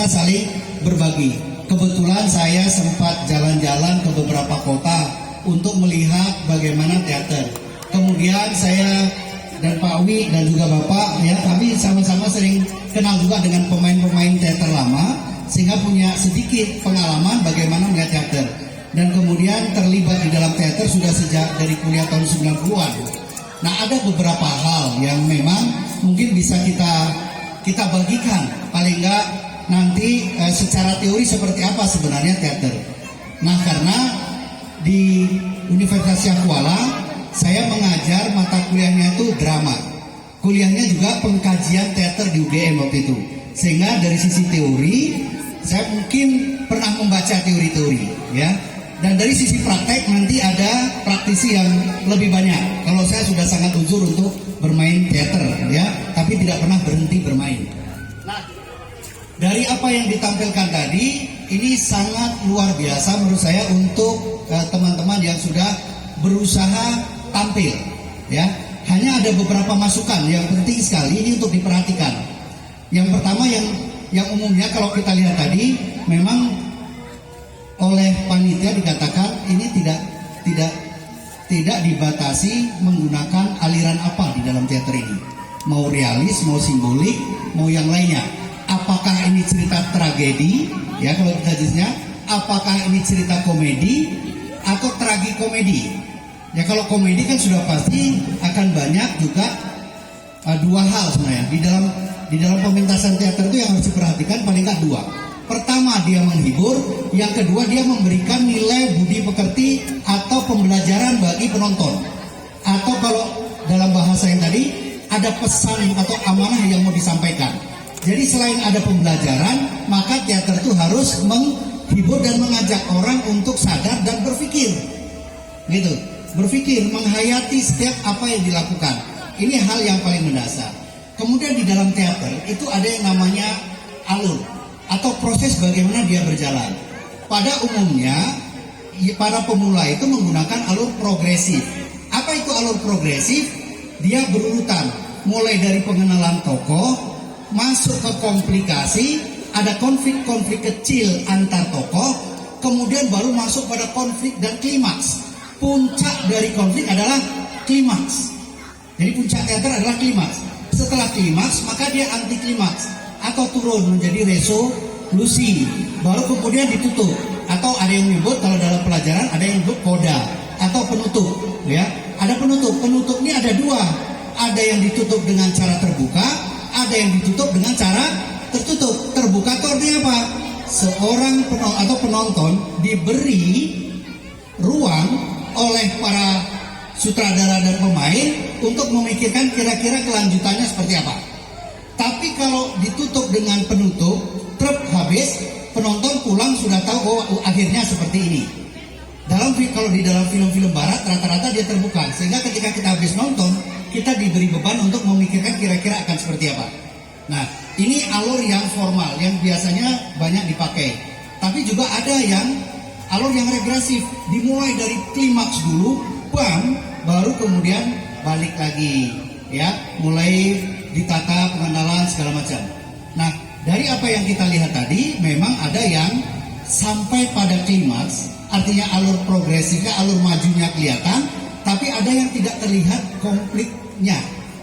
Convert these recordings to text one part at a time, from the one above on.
saling berbagi. Kebetulan saya sempat jalan-jalan ke beberapa kota untuk melihat bagaimana teater. Kemudian saya dan Pak Wi dan juga Bapak, ya, kami sama-sama sering kenal juga dengan pemain-pemain teater lama, sehingga punya sedikit pengalaman bagaimana melihat teater. Dan kemudian terlibat di dalam teater sudah sejak dari kuliah tahun 90-an. Nah, ada beberapa hal yang memang mungkin bisa kita bagikan, paling enggak nanti secara teori seperti apa sebenarnya teater. Nah, karena di Universitas Syah Kuala saya mengajar mata kuliahnya itu drama. Kuliahnya juga pengkajian teater di UGM waktu itu. Sehingga dari sisi teori saya mungkin pernah membaca teori-teori, ya. Dan dari sisi praktek nanti ada praktisi yang lebih banyak. Kalau saya sudah sangat uzur untuk bermain teater, ya, tapi tidak pernah berhenti bermain. Nah, dari apa yang ditampilkan tadi, ini sangat luar biasa menurut saya untuk teman-teman yang sudah berusaha tampil, ya. Hanya ada beberapa masukan yang penting sekali ini untuk diperhatikan. Yang pertama yang umumnya kalau kita lihat tadi, memang oleh panitia dikatakan ini tidak dibatasi menggunakan aliran apa di dalam teater ini. Mau realis, mau simbolik, mau yang lainnya. Apakah ini cerita tragedi, ya kalau kita jelasnya, apakah ini cerita komedi atau tragikomedi. Ya kalau komedi kan sudah pasti akan banyak juga dua hal sebenarnya. Di dalam pementasan teater itu yang harus diperhatikan paling nggak dua. Pertama, dia menghibur, yang kedua dia memberikan nilai budi pekerti atau pembelajaran bagi penonton. Atau kalau dalam bahasa yang tadi ada pesan atau amanah yang mau disampaikan. Jadi selain ada pembelajaran, maka teater itu harus menghibur dan mengajak orang untuk sadar dan berpikir. Gitu. Berpikir, menghayati setiap apa yang dilakukan. Ini hal yang paling mendasar. Kemudian di dalam teater itu ada yang namanya alur atau proses bagaimana dia berjalan. Pada umumnya para pemula itu menggunakan alur progresif. Apa itu alur progresif? Dia berurutan, mulai dari pengenalan tokoh, masuk ke komplikasi, ada konflik-konflik kecil antar tokoh, kemudian baru masuk pada konflik dan klimaks. Puncak dari konflik adalah klimaks. Jadi puncak teater adalah klimaks. Setelah klimaks maka dia anti klimaks atau turun menjadi resolusi, baru kemudian ditutup. Atau ada yang menyebut kalau dalam pelajaran ada yang menyebut koda atau penutup, ya. Ada penutup. Penutup ini ada dua. Ada yang ditutup dengan cara terbuka, ada yang ditutup dengan cara tertutup. Terbuka itu artinya apa? Seorang penonton diberi ruang oleh para sutradara dan pemain untuk memikirkan kira-kira kelanjutannya seperti apa. Tapi kalau ditutup dengan penutup, truk habis, penonton pulang sudah tahu oh akhirnya seperti ini. Kalau di dalam film-film barat rata-rata dia terbuka, sehingga ketika kita habis nonton, kita diberi beban untuk memikirkan kira-kira akan seperti apa. Nah, ini alur yang formal yang biasanya banyak dipakai. Tapi juga ada yang alur yang regresif, dimulai dari klimaks dulu, bam, baru kemudian balik lagi, ya, mulai ditata pengenalan segala macam. Nah, dari apa yang kita lihat tadi, memang ada yang sampai pada klimaks, artinya alur progresifnya, alur majunya kelihatan, tapi ada yang tidak terlihat konfliknya,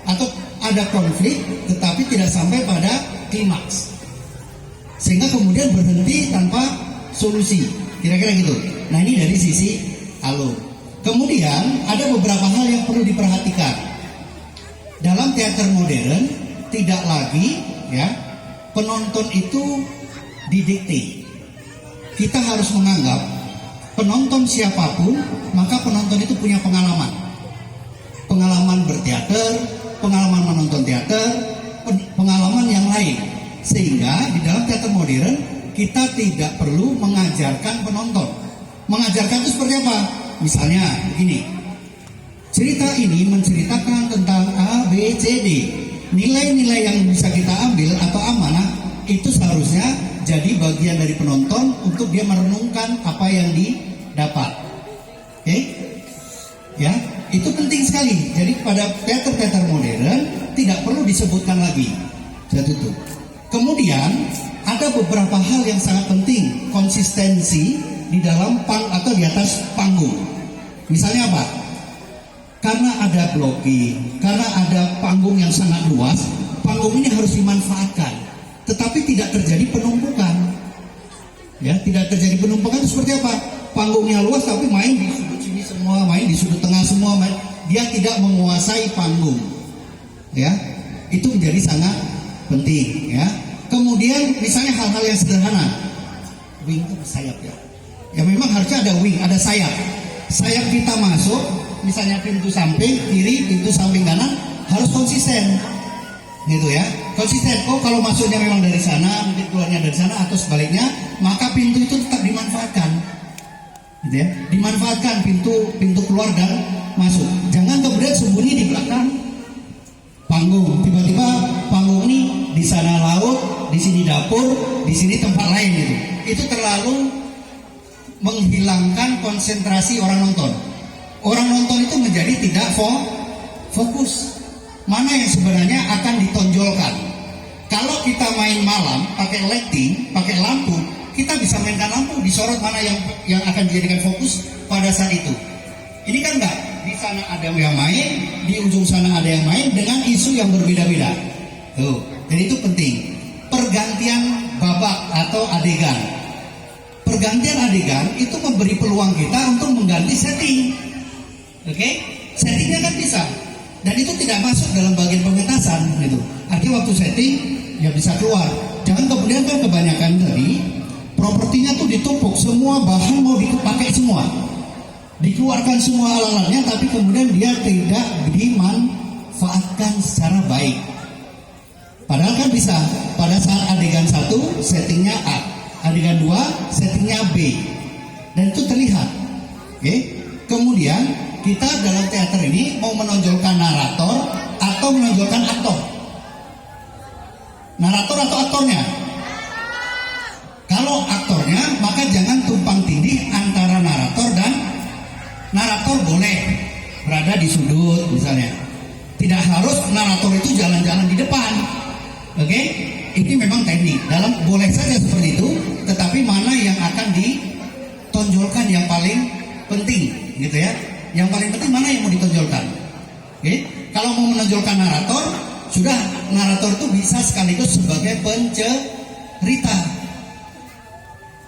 atau ada konflik tetapi tidak sampai pada klimaks, sehingga kemudian berhenti tanpa solusi, kira-kira gitu. Nah, ini dari sisi alur. Kemudian ada beberapa hal yang perlu diperhatikan. Dalam teater modern tidak lagi, ya, penonton itu didikte. Kita harus menganggap penonton siapapun, maka penonton itu punya pengalaman. Pengalaman berteater, pengalaman menonton teater, pengalaman yang lain. Sehingga di dalam teater modern kita tidak perlu mengajarkan penonton. Mengajarkan itu seperti apa? Misalnya begini, cerita ini menceritakan tentang A, B, C, D. Nilai-nilai yang bisa kita ambil atau amanah itu seharusnya jadi bagian dari penonton untuk dia merenungkan apa yang didapat. Oke? Ya, itu penting sekali. Jadi pada teater-teater modern tidak perlu disebutkan lagi. Saya tutup. Kemudian ada beberapa hal yang sangat penting, konsistensi di dalam atau di atas panggung. Misalnya apa? Karena ada blocking, karena ada panggung yang sangat luas, panggung ini harus dimanfaatkan, tetapi tidak terjadi penumpukan. Ya, tidak terjadi penumpukan itu seperti apa? Panggungnya luas tapi main di sudut sini semua, main di sudut tengah semua, dia tidak menguasai panggung. Ya, itu menjadi sangat penting. Ya, kemudian misalnya hal-hal yang sederhana, wing itu sayap ya. Ya memang harusnya ada wing, ada sayap. Sayap kita masuk, misalnya pintu samping kiri, pintu samping kanan harus konsisten, gitu ya, konsisten. Oh kalau masuknya memang dari sana, mungkin keluarnya dari sana atau sebaliknya, maka pintu itu tetap dimanfaatkan, gitu ya, dimanfaatkan pintu keluar dan masuk. Jangan kemudian sembunyi di belakang panggung, tiba-tiba panggung ini di sana laut, di sini dapur, di sini tempat lain gitu. Itu terlalu menghilangkan konsentrasi orang nonton. Orang nonton itu menjadi tidak fokus. Mana yang sebenarnya akan ditonjolkan. Kalau kita main malam pakai lighting, pakai lampu, kita bisa mainkan lampu, disorot mana yang akan dijadikan fokus pada saat itu. Ini kan enggak, di sana ada yang main, di ujung sana ada yang main dengan isu yang berbeda-beda. Tuh, dan itu penting. Pergantian babak atau adegan. Pergantian adegan itu memberi peluang kita untuk mengganti setting. Oke? Settingnya kan bisa. Dan itu tidak masuk dalam bagian pementasan gitu. Artinya waktu setting ya bisa keluar. Jangan kemudian kan kebanyakan tadi propertinya tuh ditumpuk, semua bahan mau dipakai semua. Dikeluarkan semua alat-alatnya tapi kemudian dia tidak dimanfaatkan secara baik. Padahal kan bisa. Pada saat adegan 1 settingnya A, adegan 2 settingnya B. Dan itu terlihat. Oke? Kemudian kita dalam teater ini mau menonjolkan narator atau menonjolkan aktor? Narator atau aktornya? Kalau aktornya, maka jangan tumpang tindih antara narator boleh berada di sudut misalnya. Tidak harus narator itu jalan-jalan di depan. Oke? Ini memang teknik. Dalam boleh saja seperti itu, tetapi mana yang akan ditonjolkan yang paling penting, gitu ya? Yang paling penting mana yang mau ditonjolkan? Oke? Kalau mau menonjolkan narator, sudah narator itu bisa sekaligus sebagai pencerita.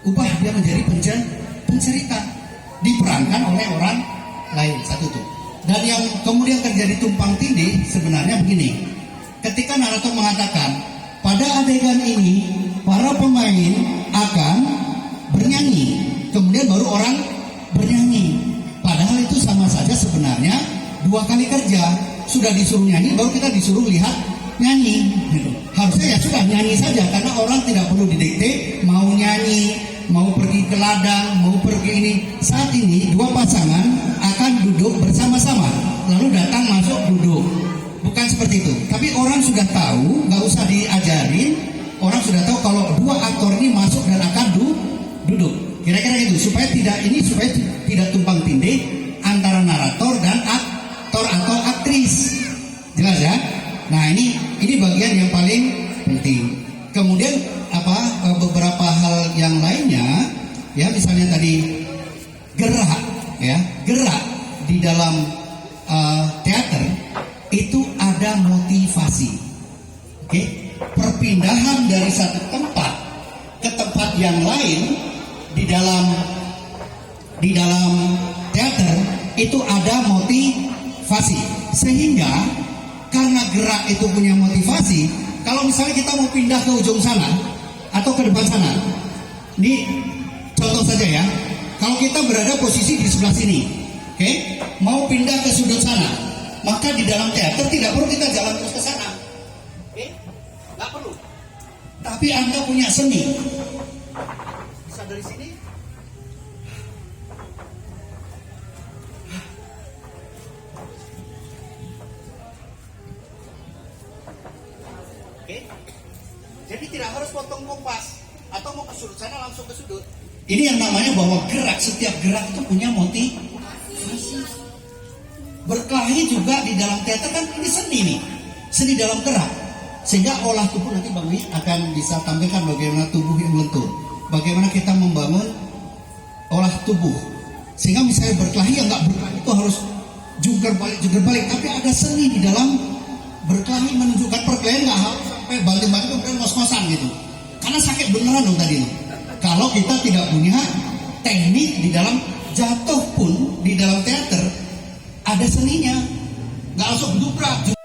Ubah dia menjadi pencerita, diperankan oleh orang lain satu tuh. Dan yang kemudian terjadi tumpang tindih sebenarnya begini. Ketika narator mengatakan pada adegan ini para pemain akan bernyanyi, kemudian baru orang bernyanyi. Padahal itu sama saja sebenarnya 2 kali kerja. Sudah disuruh nyanyi, baru kita disuruh lihat nyanyi. Harusnya ya sudah nyanyi saja, karena orang tidak perlu didikte mau nyanyi, mau pergi ke ladang, mau pergi ini. Saat ini 2 pasangan akan duduk bersama-sama, lalu datang masuk duduk. Bukan seperti itu. Tapi orang sudah tahu, nggak usah diajarin. Orang sudah tahu kalau 2 aktor ini masuk dan akan duduk. Kira-kira itu supaya tidak tumpang tindih antara narator dan aktor atau aktris. Jelas ya? Nah ini bagian yang paling penting. Kemudian beberapa hal yang lainnya ya, misalnya tadi gerak di dalam teater itu ada motivasi. Oke? Perpindahan dari satu tempat ke tempat yang lain di dalam teater itu ada motivasi. Sehingga karena gerak itu punya motivasi, kalau misalnya kita mau pindah ke ujung sana atau ke depan sana, ini contoh saja ya. Kalau kita berada posisi di sebelah sini, oke, mau pindah ke sudut sana, maka di dalam teater tidak perlu kita jalan terus ke sana, oke, nggak perlu. Tapi Anda punya seni, bisa dari sini, oke. Jadi tidak harus potong kompas atau mau ke sudut sana langsung ke sudut. Ini yang namanya bahwa gerak, setiap gerak itu punya motivasi. Berkelahi juga di dalam teater kan ini seni nih, seni dalam gerak. Sehingga olah tubuh nanti Bang Wi akan bisa tampilkan bagaimana tubuh yang lentur, bagaimana kita membangun olah tubuh. Sehingga misalnya berkelahi, yang nggak berkelahi itu harus jungkir balik, tapi ada seni di dalam berkelahi, menunjukkan perkelahian nggak harus sampai banting-banting kemudian ngos-ngosan gitu, karena sakit beneran dong tadi loh. Kalau kita tidak punya teknik di dalam jatuh pun di dalam teater ada seninya, nggak langsung gedubrak.